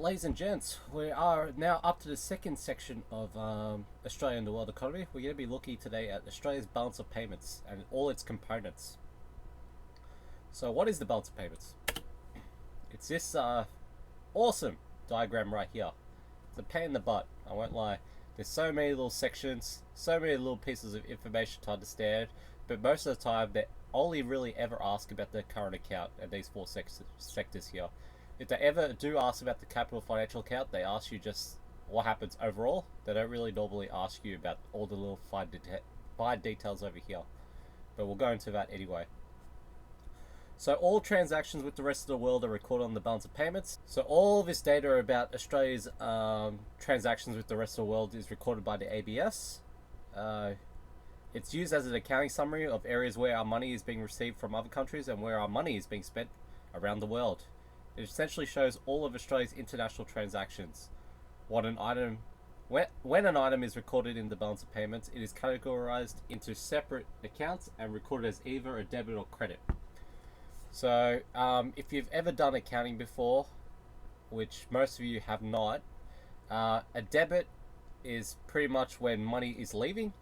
ladies and gents, we are now up to the second section of Australia and the world economy. We're going to be looking today at Australia's balance of payments and all its components. So what is the balance of payments? It's this awesome diagram right here. It's a pain in the butt, I won't lie. There's so many little sections, so many little pieces of information to understand, but most of the time they only really ever ask about the current account and these four sectors here. If they ever do ask about the capital financial account, they ask you just what happens overall. They don't really normally ask you about all the little fine details over here. But we'll go into that anyway. So all transactions with the rest of the world are recorded on the balance of payments. So all this data about Australia's transactions with the rest of the world is recorded by the ABS. It's used as an accounting summary of areas where our money is being received from other countries and where our money is being spent around the world. It essentially shows all of Australia's international transactions. When an item is recorded in the balance of payments, it is categorized into separate accounts and recorded as either a debit or credit. So if you've ever done accounting before, which most of you have not, a debit is pretty much when money is leaving,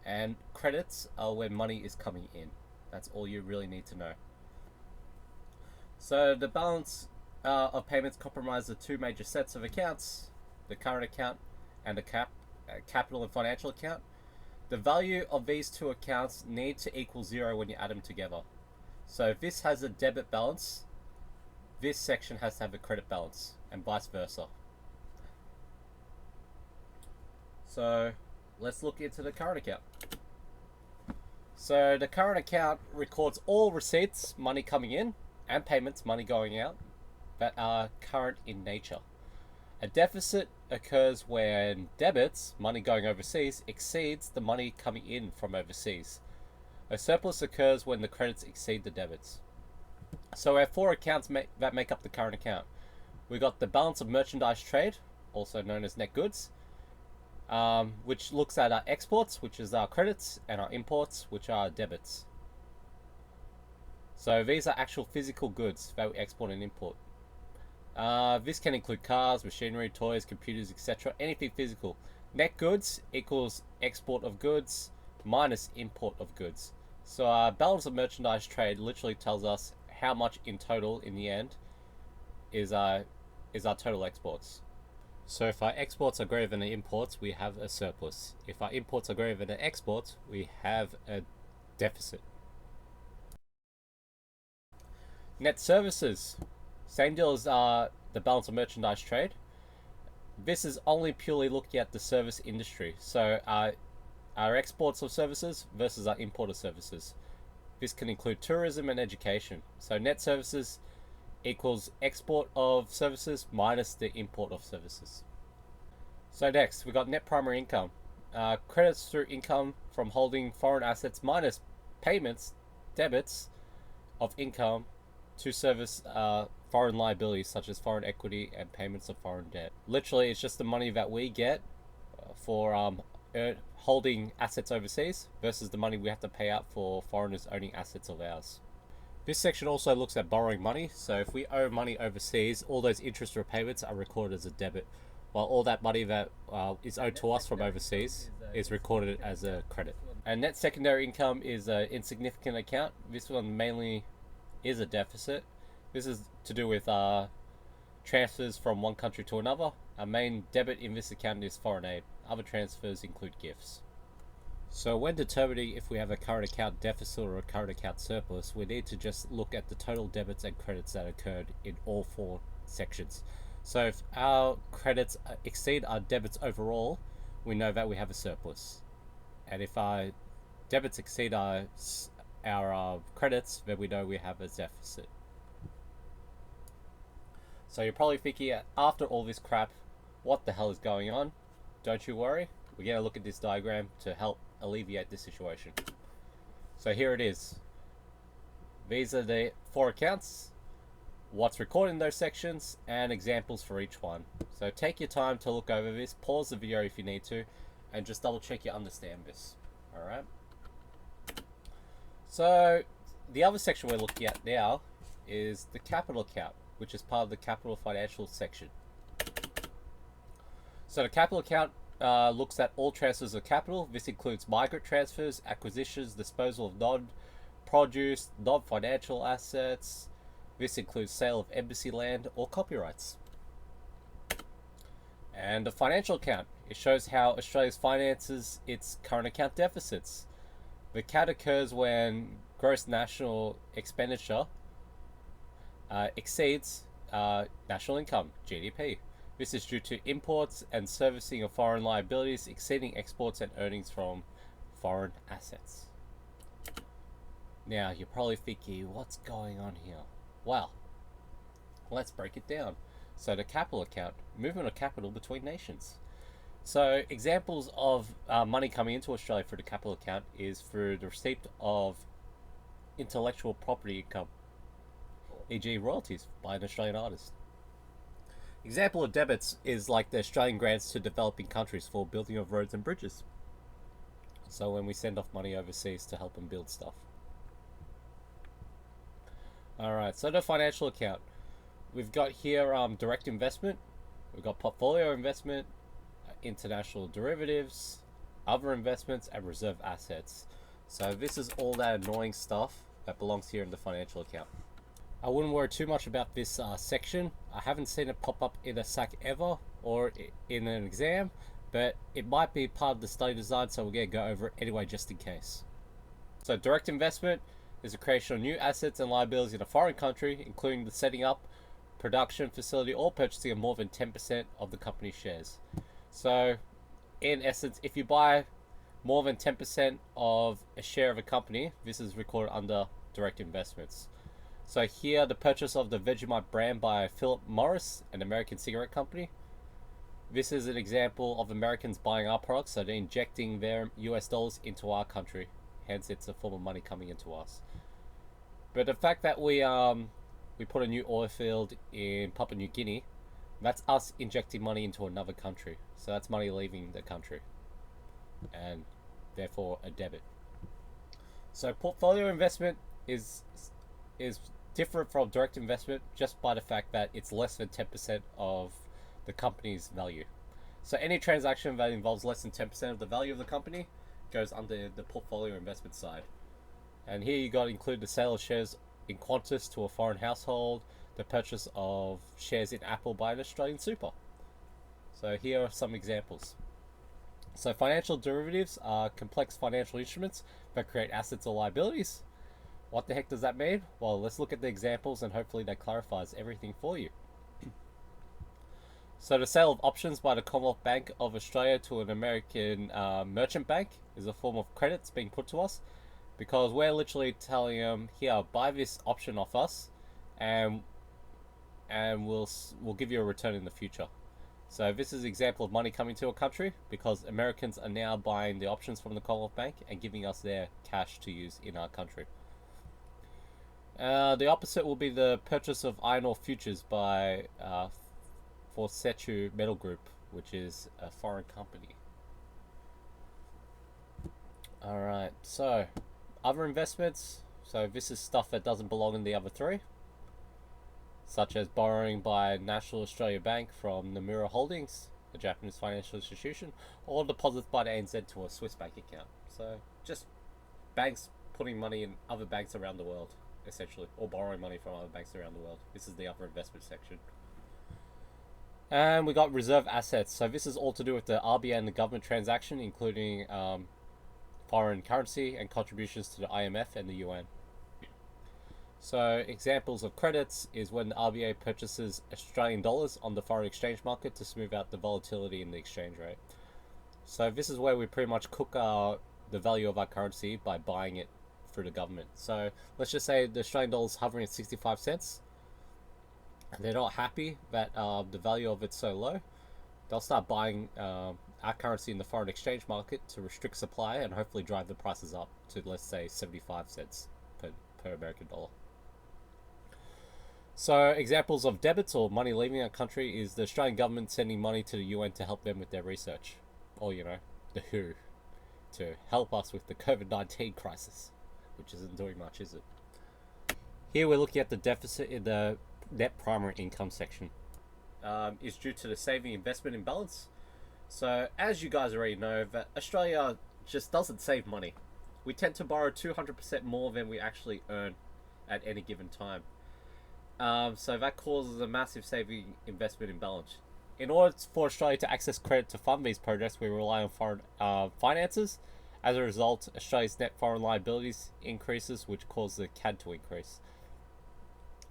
and credits are when money is coming in. That's all you really need to know. So the balance of payments comprise the two major sets of accounts, the current account and the capital and financial account. The value of these two accounts need to equal zero when you add them together. So if this has a debit balance, this section has to have a credit balance, and vice versa. So let's look into the current account. So the current account records all receipts, money coming in, and payments, money going out, that are current in nature. A deficit occurs when debits, money going overseas, exceeds the money coming in from overseas. A surplus occurs when the credits exceed the debits. So we have four accounts that make up the current account. We've got the balance of merchandise trade, also known as net goods, which looks at our exports, which is our credits, and our imports, which are our debits. So these are actual physical goods that we export and import. This can include cars, machinery, toys, computers, etc. Anything physical. Net goods equals export of goods minus import of goods. So our balance of merchandise trade literally tells us how much in total, in the end, is our total exports. So if our exports are greater than the imports, we have a surplus. If our imports are greater than the exports, we have a deficit. Net services, same deal as the balance of merchandise trade. This is only purely looking at the service industry. So our exports of services versus our import of services. This can include tourism and education. So net services equals export of services minus the import of services. So next, we've got net primary income. Credits through income from holding foreign assets minus payments, debits of income to service foreign liabilities such as foreign equity and payments of foreign debt. Literally, it's just the money that we get for holding assets overseas versus the money we have to pay out for foreigners owning assets of ours. This section also looks at borrowing money. So if we owe money overseas, all those interest repayments are recorded as a debit, while all that money that is owed to us from overseas is recorded as a credit. And net secondary income is an insignificant account. This one mainly is a deficit. This is to do with transfers from one country to another. Our main debit in this account is foreign aid. Other transfers include gifts. So when determining if we have a current account deficit or a current account surplus, we need to just look at the total debits and credits that occurred in all four sections. So if our credits exceed our debits overall, we know that we have a surplus. And if our debits exceed our credits, then we know we have a deficit. So you're probably thinking, after all this crap, what the hell is going on? Don't you worry, we're going to look at this diagram to help alleviate this situation. So here it is. These are the four accounts, what's recorded in those sections, and examples for each one. So take your time to look over this, pause the video if you need to, and just double check you understand this. Alright? So the other section we're looking at now is the capital account, which is part of the capital financial section. So the capital account looks at all transfers of capital. This includes migrant transfers, acquisitions, disposal of non-produce, non-financial assets. This includes sale of embassy land or copyrights. And the financial account. It shows how Australia's finances its current account deficits. The account occurs when gross national expenditure exceeds national income, GDP. This is due to imports and servicing of foreign liabilities exceeding exports and earnings from foreign assets. Now, you're probably thinking, what's going on here? Well, let's break it down. So, the capital account, movement of capital between nations. So, examples of money coming into Australia through the capital account is through the receipt of intellectual property income, e.g., royalties by an Australian artist. Example of debits is like the Australian grants to developing countries for building of roads and bridges. So when we send off money overseas to help them build stuff. Alright, so the financial account. We've got here direct investment. We've got portfolio investment, international derivatives, other investments, and reserve assets. So this is all that annoying stuff that belongs here in the financial account. I wouldn't worry too much about this section. I haven't seen it pop up in a SAC ever or in an exam, but it might be part of the study design, so we're going to go over it anyway just in case. So direct investment is the creation of new assets and liabilities in a foreign country, including the setting up, production facility, or purchasing of more than 10% of the company's shares. So in essence, if you buy more than 10% of a share of a company, this is recorded under direct investments. So here, the purchase of the Vegemite brand by Philip Morris, an American cigarette company. This is an example of Americans buying our products, so they're injecting their US dollars into our country. Hence, it's a form of money coming into us. But the fact that we put a new oil field in Papua New Guinea, that's us injecting money into another country. So that's money leaving the country, and therefore a debit. So portfolio investment is different from direct investment just by the fact that it's less than 10% of the company's value. So any transaction that involves less than 10% of the value of the company goes under the portfolio investment side. And here you got to include the sale of shares in Qantas to a foreign household, the purchase of shares in Apple by an Australian super. So here are some examples. So financial derivatives are complex financial instruments that create assets or liabilities. What the heck does that mean? Well, let's look at the examples and hopefully that clarifies everything for you. So the sale of options by the Commonwealth Bank of Australia to an American merchant bank is a form of credit that's being put to us, because we're literally telling them, here, buy this option off us, and we'll give you a return in the future. So this is an example of money coming to a country because Americans are now buying the options from the Commonwealth Bank and giving us their cash to use in our country. The opposite will be the purchase of iron ore futures by Fortescue Metal Group, which is a foreign company. Alright, so other investments. So this is stuff that doesn't belong in the other three, such as borrowing by National Australia Bank from Nomura Holdings, a Japanese financial institution, or deposits by the ANZ to a Swiss bank account. So just banks putting money in other banks around the world, essentially, or borrowing money from other banks around the world. This is the other investment section. And we got reserve assets. So this is all to do with the RBA and the government transaction, including foreign currency and contributions to the IMF and the UN. So examples of credits is when the RBA purchases Australian dollars on the foreign exchange market to smooth out the volatility in the exchange rate. So this is where we pretty much cook the value of our currency by buying it through the government. So let's just say the Australian dollar is hovering at 65 cents. And they're not happy that the value of it's so low. They'll start buying our currency in the foreign exchange market to restrict supply and hopefully drive the prices up to, let's say, 75 cents per American dollar. So examples of debits or money leaving our country is the Australian government sending money to the UN to help them with their research. Or, the WHO, to help us with the COVID-19 crisis, which isn't doing much, is it? Here we're looking at the deficit in the net primary income section. Is due to the saving investment imbalance. So, as you guys already know, that Australia just doesn't save money. We tend to borrow 200% more than we actually earn at any given time. So that causes a massive saving investment imbalance. In order for Australia to access credit to fund these projects, we rely on foreign finances. As a result, Australia's net foreign liabilities increases, which causes the CAD to increase.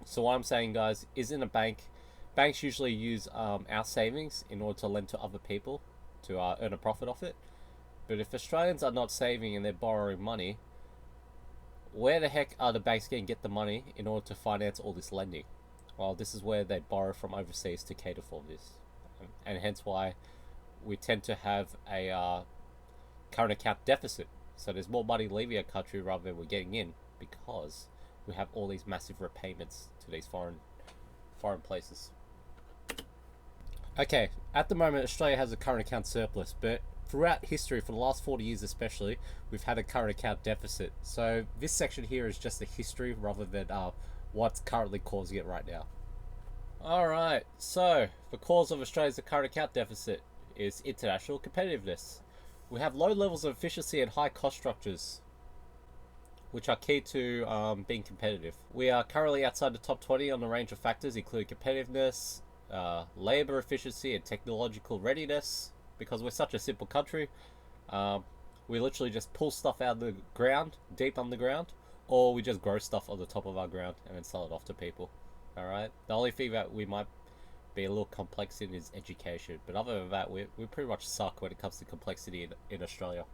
So what I'm saying, guys, is in a bank, banks usually use our savings in order to lend to other people to earn a profit off it. But if Australians are not saving and they're borrowing money, where the heck are the banks going to get the money in order to finance all this lending? Well, this is where they borrow from overseas to cater for this. And hence why we tend to have a current account deficit. So there's more money leaving our country rather than we're getting in, because we have all these massive repayments to these foreign places. Okay, at the moment Australia has a current account surplus, but throughout history, for the last 40 years especially, we've had a current account deficit. So this section here is just the history rather than what's currently causing it right now. Alright, so the cause of Australia's current account deficit is international competitiveness. We have low levels of efficiency and high cost structures, which are key to being competitive. We are currently outside the top 20 on a range of factors, including competitiveness, labor efficiency, and technological readiness. Because we're such a simple country, we literally just pull stuff out of the ground, deep underground, or we just grow stuff on the top of our ground and then sell it off to people. Alright? The only thing that we might be a little complex in is education, but other than that, we pretty much suck when it comes to complexity in Australia.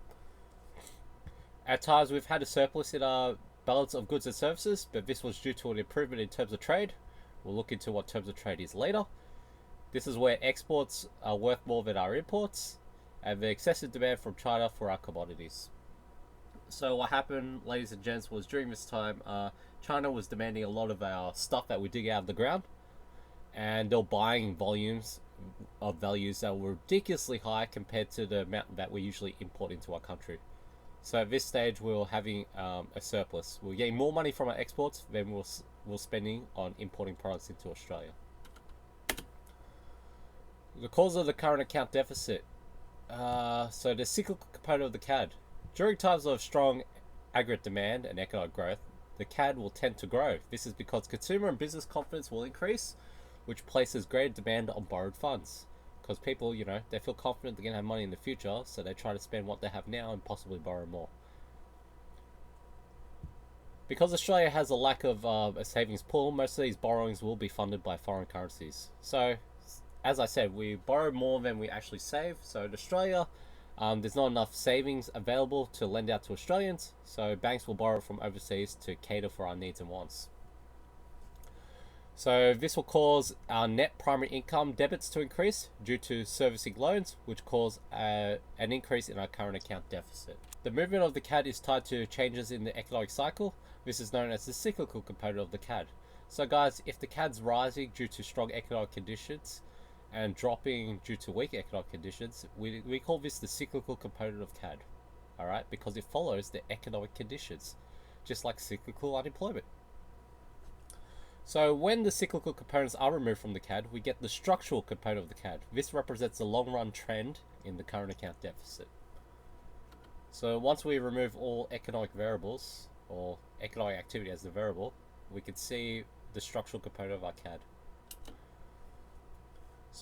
At times, we've had a surplus in our balance of goods and services, but this was due to an improvement in terms of trade. We'll look into what terms of trade is later. This is where exports are worth more than our imports, and the excessive demand from China for our commodities. So what happened, ladies and gents, was during this time, China was demanding a lot of our stuff that we dig out of the ground, and they're buying volumes of values that were ridiculously high compared to the amount that we usually import into our country. So at this stage, we were having a surplus. We were getting more money from our exports than we're spending on importing products into Australia. The cause of the current account deficit. So the cyclical component of the CAD. During times of strong aggregate demand and economic growth, the CAD will tend to grow. This is because consumer and business confidence will increase, which places greater demand on borrowed funds. Because people, they feel confident they're going to have money in the future, so they try to spend what they have now and possibly borrow more. Because Australia has a lack of a savings pool, most of these borrowings will be funded by foreign currencies. So, as I said, we borrow more than we actually save. So in Australia, there's not enough savings available to lend out to Australians, so banks will borrow from overseas to cater for our needs and wants. So this will cause our net primary income debits to increase due to servicing loans, which cause an increase in our current account deficit. The movement of the CAD is tied to changes in the economic cycle. This is known as the cyclical component of the CAD. So guys, if the CAD's rising due to strong economic conditions and dropping due to weak economic conditions, we call this the cyclical component of CAD. Alright, because it follows the economic conditions, just like cyclical unemployment. So when the cyclical components are removed from the CAD, we get the structural component of the CAD. This represents the long run trend in the current account deficit. So once we remove all economic variables, or economic activity as the variable, we can see the structural component of our CAD.